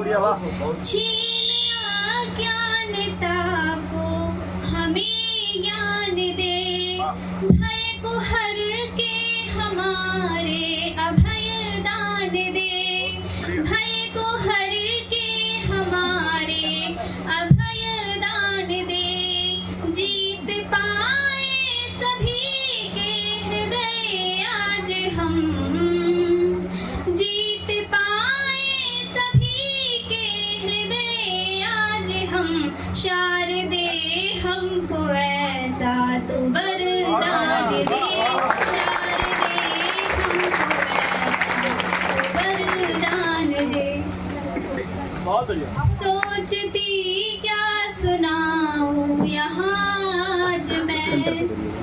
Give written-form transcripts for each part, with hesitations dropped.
छीन अज्ञानता को हमें ज्ञान दे, भय को हर के हमारे अभय दान दे, भय को हर के हमारे अभय दान दे, जीत पाए सभी के हृदय आज हम, जीत पाए सभी के हृदय आज हम, शारदे हमको ऐसा तो वरदान दे, शारदे हमको ऐसा तो वरदान दे। सोचती क्या सुनाऊं यहाँ आज मैं,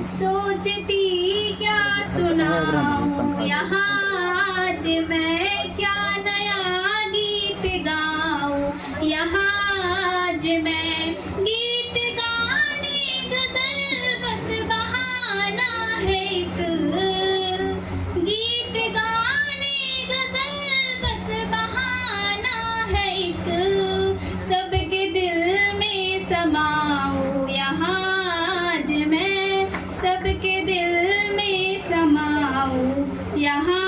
सोचती क्या सुनाऊं यहाँ आज मैं, क्या नया गीत गाऊं यहाँ आज मैं, गीत गाने गजल बस बहाना है एक, गीत गाने गजल बस बहाना है एक, सबके दिल में समाऊं यहाँ आज मैं, सबके दिल में समाऊं यहाँ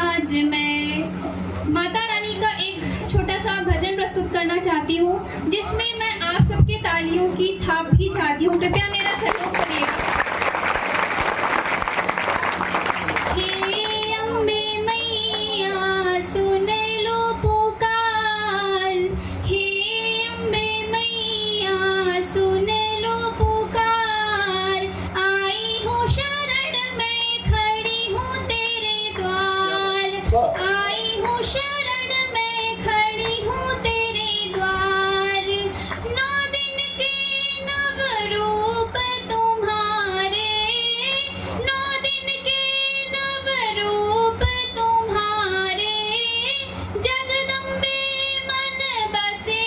आज मैं। माता रानी का एक छोटा सा भजन प्रस्तुत करना चाहती हूँ, जिसमें मैं आप सबके तालियों की थाप भी चाहती हूँ, कृपया मेरा सहयोग करिएगा। हे अम्बे मैया सुन लो पुकार, हे अम्बे मैया सुन लो पुकार, आई हूँ शरण में खड़ी हूँ तेरे द्वार, आई हूँ शरण में खड़ी हूँ तेरे द्वार, 9 दिन के नव रूप तुम्हारे, 9 दिन के नव रूप तुम्हारे, जगदम्बे मन बसे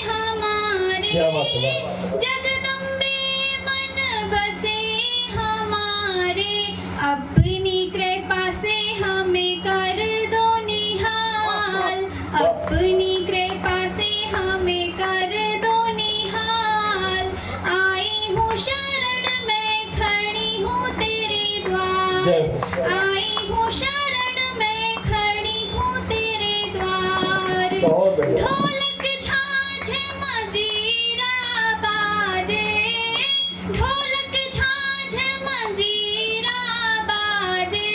हमारे, जगदम्बे मन बसे हमारे, अपनी कृपा से हमें कर दो निहाल, अपनी कृपा से हमें कर दो निहाल, आई हूँ शरण में खड़ी हूँ तेरे द्वार, आई हूँ शरण में खड़ी हूँ तेरे द्वार, ढोलक झांझ मजीरा बाजे, ढोलक झांझ मजीरा बाजे,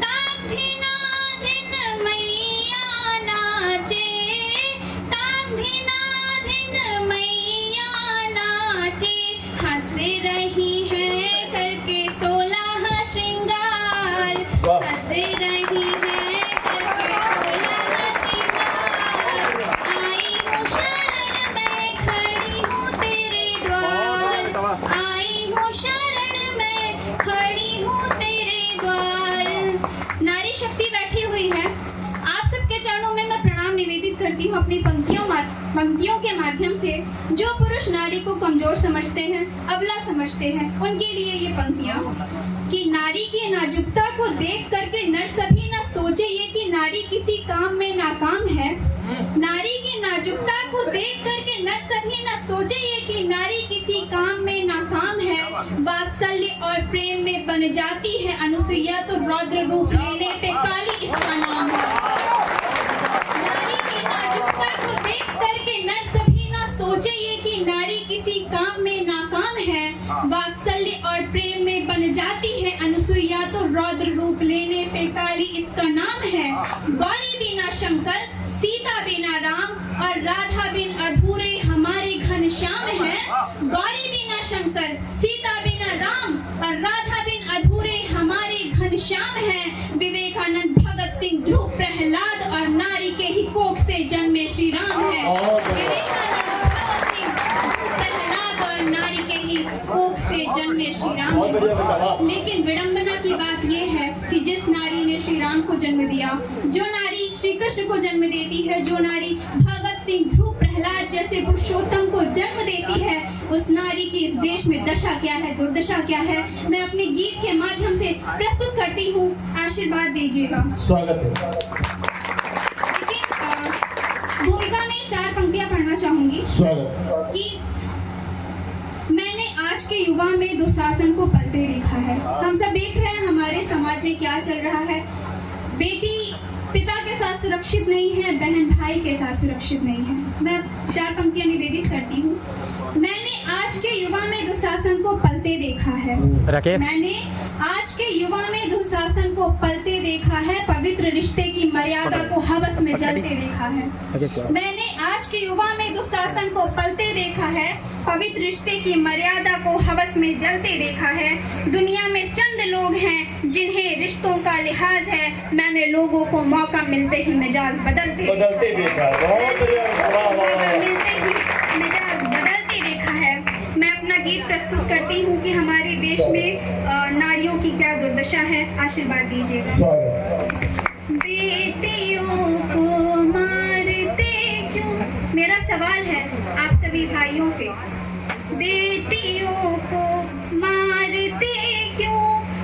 ताधिना धिन मैया नाचे, ताधिना धिन मैया नाचे, हंस रही है करके 16 श्रृंगार, हंस रही है करके 16 श्रृंगार, आई हूँ शरण में खड़ी हूँ तेरे द्वार, आई हूँ शरण में खड़ी हूँ तेरे द्वार। नारी शक्ति बैठी हुई है, आप सबके चरणों में मैं प्रणाम निवेदित करती हूँ अपनी पंक्तियों के माध्यम से। जो पुरुष नारी को कमजोर समझते हैं, अबला समझते हैं, उनके लिए ये पंक्तियाँ कि नारी की नाजुकता को देख करके नर सभी न सोचे ये कि नारी किसी काम में नाकाम है, नारी की नाजुकता को देख करके नर सभी न सोचे ये कि नारी किसी काम में नाकाम है, वात्सल्य और प्रेम में बन जाती है अनुसुईया तो रौद्र रूप लेने पे काली इसका नाम है। नारी की नाजुकता को देख करके नर सभी न सोचे ये कि नारी किसी काम में नाकाम है, वात्सल्य और प्रेम में बन जाती है अनुसुईया तो रौद्र रूप लेने पे काली इसका नाम है। गौरी बिना शंकर, सीता बिना राम और राधा बिन अधूरे हमारे घनश्याम है, गौरी बिना शंकर, सीता बिना राम और राधा बिन अधूरे हमारे घनश्याम है। विवेकानंद, भगत सिंह, ध्रुव, प्रहलाद और नारी के ही कोख से जन्मे श्री राम है। विवेकानंद, भगत सिंह, प्रहलाद और नारी के ही कोख से जन्मे श्री राम है। लेकिन विडंबना की बात यह है कि जिस नारी ने श्री राम को जन्म दिया, जो नारी श्री कृष्ण को जन्म देती है, जो नारी भगत सिंह, ध्रुव, प्रहलाद जैसे पुरुषोत्तम को जन्म देती है, उस नारी की इस देश में दशा क्या है, दुर्दशा क्या है, मैं अपने गीत के माध्यम से प्रस्तुत करती हूँ। आशीर्वाद दीजिएगा। स्वागत है। भूमि कविता में 4 पंक्तियां पढ़ना चाहूंगी स्वागत। कि मैंने आज के युवा में दुशासन को पलते देखा है। हम सब देख रहे हैं हमारे समाज में क्या चल रहा है। बेटी पिता के साथ सुरक्षित नहीं है, बहन भाई के साथ सुरक्षित नहीं है। मैं 4 पंक्तियां निवेदित करती हूँ। मैंने आज के युवा में दुशासन को पलते देखा है। मैंने आज के युवा में दुशासन को पलते देखा है, पवित्र रिश्ते की मर्यादा को हवस में जलते देखा है। मैंने आज के युवा में दुशासन को पलते देखा है, पवित्र रिश्ते की मर्यादा को हवस में जलते देखा है। दुनिया में चंद लोग हैं जिन्हें रिश्तों का लिहाज है, मैंने लोगों को मौका मिलते ही मिजाज बदलते देखा। बहुत मिलते ही मिजाज बदलते देखा है। मैं अपना गीत प्रस्तुत करती हूँ कि हमारे देश में नारियों की क्या दुर्दशा है। आशीर्वाद दीजिएगा। बेटियों को मारते क्यों, मेरा सवाल है आप सभी भाइयों से। बेटियों को मारते क्यों,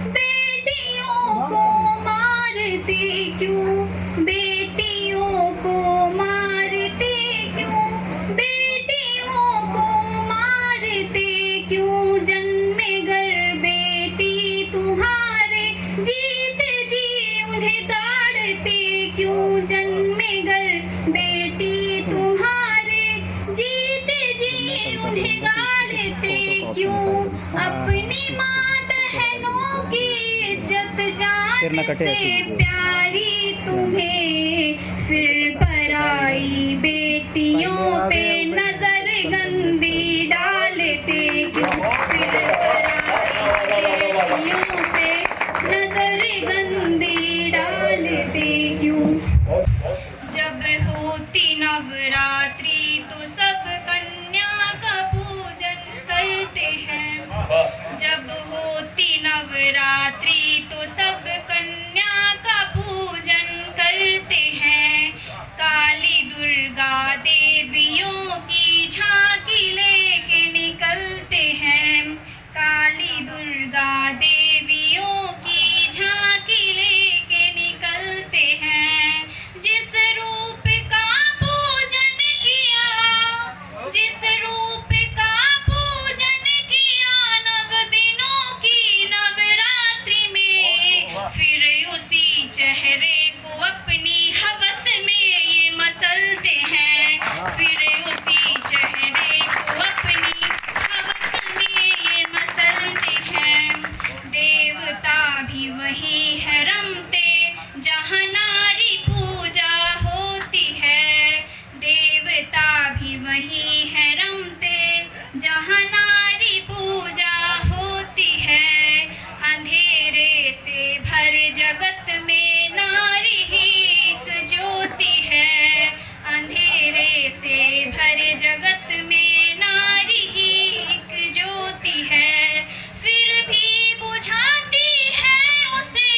बेटियों को मारते क्यों, बेटियों को मारते क्यों, बेटियों को मारते क्यों। जन्मे घर बेटी तुम्हारे, जीते जी उन्हें गाड़ते क्यों। जन्मे घर बेटी तुम्हारे, जीते जी उन्हें गाड़ते क्यों। अपनी माँ बहनों की इज्जत जान से प्यारी तुम्हें, फिर पराई बेटियों पे नजर गंदी डालते क्यों। फिर पराई बेटियों पे नजर गंदी डालते क्यों। जब होती नवरात्रि तो सब कन्या का पूजन करते हैं। जब होती नवरात्रि तो सब कन्या का पूजन करते हैं। काली दुर्गा देवियों की झांकी लेके निकलते हैं। काली दुर्गा देवियों की झांकी लेके निकलते हैं। जिस रूप का पूजन किया, जिस रूप का पूजन किया नव दिनों की नवरात्रि में, फिर उसी चेहरे को अपनी हवस में ये मसलते हैं। फिर उसी चेहरे को अपनी हवस में ये मसलते हैं। देवता भी वही है रमते जहाँ नारी पूजा होती है। देवता भी वही है रमते जहाँ नारी पूजा होती है। अंधेरे से भरे जगत में नारी ही एक ज्योति है। अंधेरे से भरे जगत में नारी ही एक ज्योति है। फिर भी बुझाती है उसे,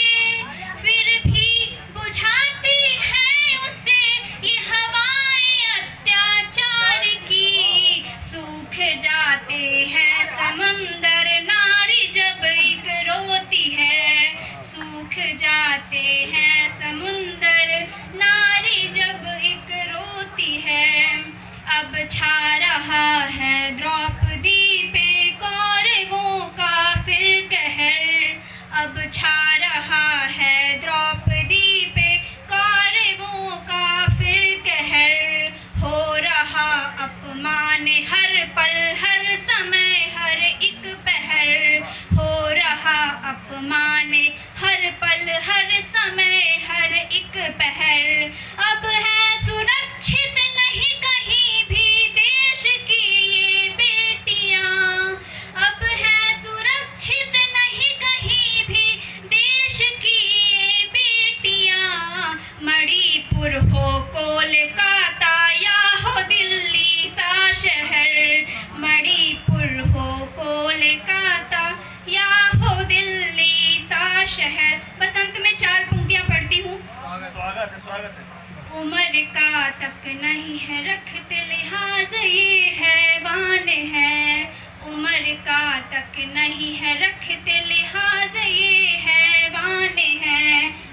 फिर भी बुझाती है उसे ये हवाएं अत्याचार की। सूख जाते हैं समंदर नारी जब एक रोती है। सूख जाते हैं समुंदर नारी जब एक रोती है। अब छा रहा है द्रौपदी पे कौरवों का फिर कहर। अब छा रहा है द्रौपदी पे कौरवों का फिर कहर। हो रहा अपमान हर पल हर समय हर एक पहर। हो रहा अपमान हर पल हर समय हर एक पहर। अब है सुरक्षित नहीं कहीं भी देश की ये बेटियां। अब है सुरक्षित नहीं कहीं भी देश की ये बेटियां। मणिपुर हो कोलकाता या हो दिल्ली सा शहर। मणिपुर हो कोलकाता या हो दिल्ली सा शहर। बसंत में 4 पंक्तियां पढ़ती हूँ। उम्र का तक नहीं है रखते लिहाज ये हैवान है। उम्र का तक नहीं है रखते लिहाज ये हैवान है।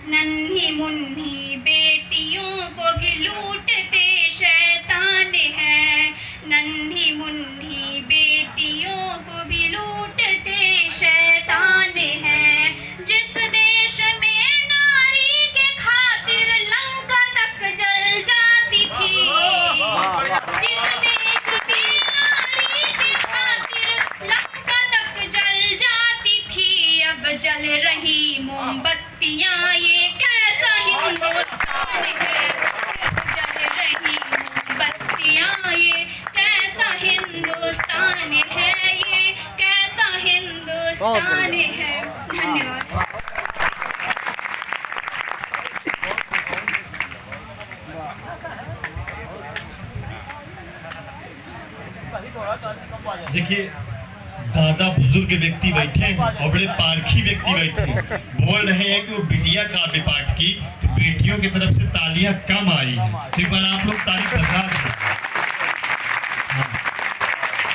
नन्ही मुन्नी बेटियों को भी लूटते शैतान ताने हैं। धन्यवाद। देखिए, दादा बुजुर्ग व्यक्ति बैठे हैं और बड़े पारखी व्यक्ति बैठे हैं, बोल रहे हैं कि वो बिटिया काव्य पाठ की तो बेटियों की तरफ से तालियां कम आई हैं। तो एक बार आप लोग ताली बजा दें।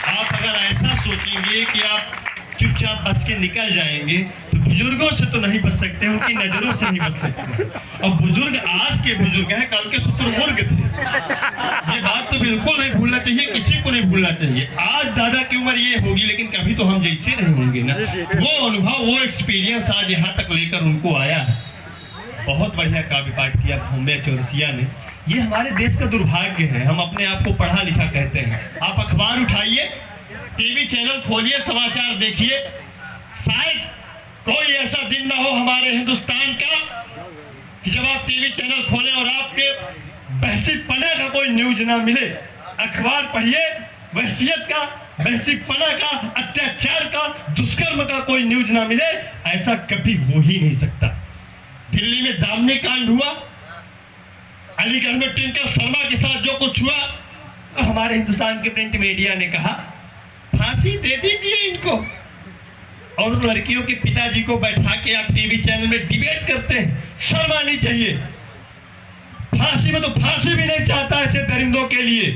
आप अगर ऐसा सोचेंगे कि आप चुपचाप बच के निकल जाएंगे तो बुजुर्गों से तो नहीं बच सकते, उनकी नजरों से नहीं बच सकते। और बुजुर्ग आज के बुजुर्ग हैं, कल के शुतुरमुर्ग थे। ये बात तो बिल्कुल नहीं भूलना चाहिए, किसी को नहीं भूलना चाहिए। आज दादा की उम्र ये होगी लेकिन कभी तो हम जैसे नहीं होंगे ना। वो अनुभव, वो एक्सपीरियंस आज यहाँ तक लेकर उनको आया है। बहुत बढ़िया काव्य पाठ किया भौम्या चौरसिया ने। ये हमारे देश का दुर्भाग्य है, हम अपने आप को पढ़ा लिखा कहते हैं। आप अखबार उठाइए, टीवी चैनल खोलिए, समाचार देखिए, शायद कोई ऐसा दिन ना हो हमारे हिंदुस्तान का कि जब आप टीवी चैनल खोलें और आपके बहसीपना का कोई न्यूज ना मिले। अखबार पढ़िए, वहसियत का, बहसीपना का, अत्याचार का, दुष्कर्म का कोई न्यूज ना मिले, ऐसा कभी हो ही नहीं सकता। दिल्ली में दामनी कांड हुआ, अलीगढ़ में ट्विंकल शर्मा के साथ जो कुछ हुआ, हमारे हिंदुस्तान के प्रिंट मीडिया ने कहा फांसी दे दीजिए इनको। और उन लड़कियों के पिताजी को बैठा के आप टीवी चैनल में डिबेट करते हैं, शर्म आनी चाहिए। फांसी में तो फांसी भी नहीं चाहता ऐसे दरिंदों के लिए।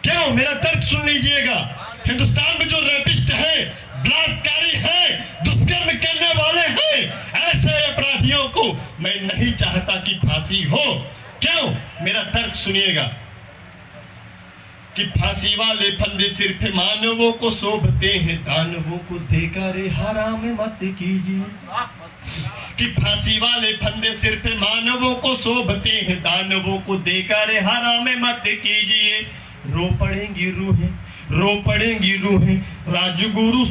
क्यों? मेरा तर्क सुन लीजिएगा। हिंदुस्तान में जो रेपिस्ट है, बलात्कारी है, दुष्कर्म करने वाले हैं, ऐसे अपराधियों को मैं नहीं चाहता कि फांसी हो। क्यों? मेरा तर्क सुनिएगा कि फांसी वाले फंदे सिर्फ मानवों को शोभते हैं, दानवों को देकर हराम मत कीजिए। कि फांसी वाले फंदे सिर्फ मानवों को शोभते हैं, दानवों को देकर हराम मत कीजिए। रो पड़ेंगी रूहें, रो पड़ेंगी रूहें, राजगुरु